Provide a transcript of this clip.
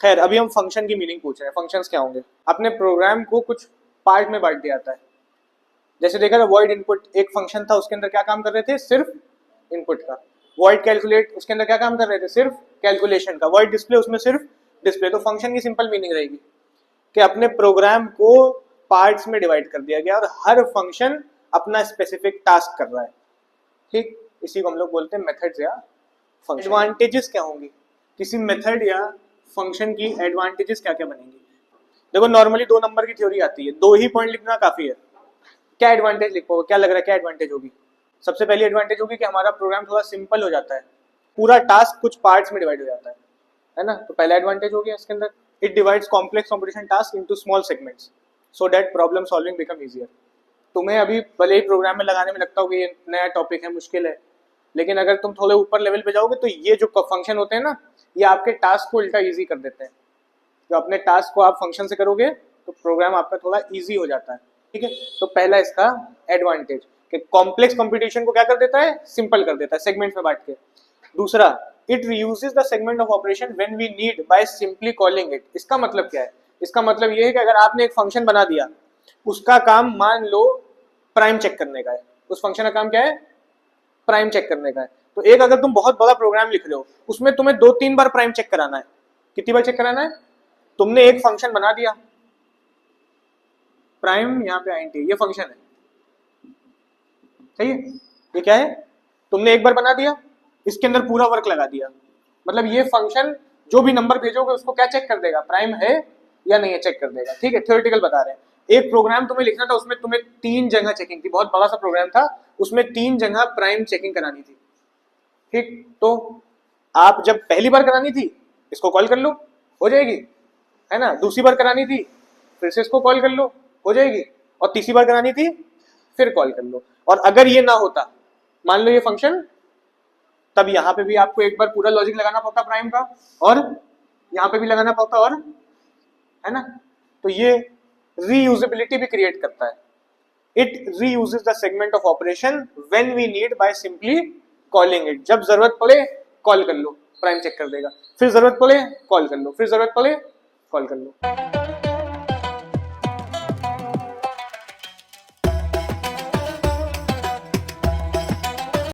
खैर अभी हम फंक्शन की मीनिंग पूछ रहे हैं। फंक्शंस क्या होंगे? अपने प्रोग्राम को कुछ पार्ट में बांट दिया जाता है। जैसे देखा था वॉइड इनपुट एक फंक्शन था, उसके अंदर क्या काम कर रहे थे? सिर्फ इनपुट का। वॉइड कैलकुलेट उसके अंदर क्या काम कर रहे थे? सिर्फ कैलकुलेशन का। वॉइड डिस्प्ले उसमें सिर्फ डिस्प्ले। तो फंक्शन की सिंपल मीनिंग रहेगी कि अपने प्रोग्राम को पार्ट्स में डिवाइड कर दिया गया और हर फंक्शन अपना स्पेसिफिक टास्क कर रहा है। ठीक, इसी को हम लोग बोलते हैं मेथड्स या फंक्शन। एडवांटेजेस क्या होंगी? किसी मेथड या फंक्शन की एडवांटेजेस क्या क्या बनेंगी? देखो नॉर्मली 2 नंबर की थ्योरी आती है, 2 ही पॉइंट लिखना काफी है। क्या एडवांटेज लिखो? क्या लग रहा है क्या एडवांटेज होगी? सबसे पहली एडवांटेज होगी कि हमारा प्रोग्राम थोड़ा सिंपल हो जाता है, पूरा टास्क कुछ पार्ट्स में डिवाइड हो जाता है ना। तो पहला एडवांटेज हो गया इसके अंदर, it divides complex computation task into small segments so that problem solving become easier. तुम्हें अभी भले ही प्रोग्राम में लगाने में लगता हो कि ये नया टॉपिक है, मुश्किल है, लेकिन अगर तुम थोड़े ऊपर लेवल पे जाओगे तो ये जो फंक्शन होते हैं ना, ये आपके टास्क को उल्टा इजी कर देते हैं। जो अपने टास्क को आप फंक्शन से करोगे तो प्रोग्राम आपका थोड़ा इजी हो जाता है। ठीक है, तो पहला इसका एडवांटेज कि कॉम्प्लेक्स कंप्यूटेशन को क्या कर देता है? सिंपल कर देता है सेगमेंट में बांट के। दूसरा, it reuses the segment of operation when we need by simply calling it. इसका मतलब क्या है? इसका मतलब ये है कि अगर आपने एक फंक्शन बना दिया, उसका काम मान लो प्राइम चेक करने का है, उस फंक्शन का काम क्या है? प्राइम चेक करने का है। तो एक अगर तुम बहुत बड़ा प्रोग्राम लिख रहे हो, उसमें तुम्हें 2-3 बार प्राइम चेक कराना है। कितनी बार चेक कराना है? तुमने एक फंक्शन बना दिया, प्राइम यहाँ पे आईएनटी, ये फंक्शन है, सही है? ये क्या है? तुमने एक बार बना दिया, इसके अंदर पूरा वर्क लगा दिया, मतलब ये फंक्शन जो भी नंबर भेजोगे उसको क्या चेक कर देगा? प्राइम है या नहीं है, चेक कर देगा। ठीक है, थ्योरेटिकल बता रहे हैं। एक प्रोग्राम तुम्हें लिखना था, उसमें तुम्हें 3 जगह चेकिंग थी, बहुत बड़ा सा प्रोग्राम था, उसमें 3 जगह प्राइम चेकिंग करानी थी। ठीक, तो आप जब पहली बार करानी थी, इसको कॉल कर लो, हो जाएगी, है ना। दूसरी बार करानी थी, फिर से इसको कॉल कर लो, हो जाएगी। और तीसरी बार करानी थी, फिर कॉल कर लो। और अगर ये ना होता, मान लो ये फंक्शन, तब यहाँ पे भी आपको एक बार पूरा लॉजिक लगाना पड़ता प्राइम का, और यहाँ पे भी लगाना पड़ता, और है ना। तो ये रीयूजेबिलिटी भी क्रिएट करता है। It reuses the segment of operation when we need by simply calling it. जब जरूरत पड़े कॉल कर लो, प्राइम चेक कर देगा, फिर जरूरत पड़े कॉल कर लो, फिर जरूरत पड़े कॉल कर लो।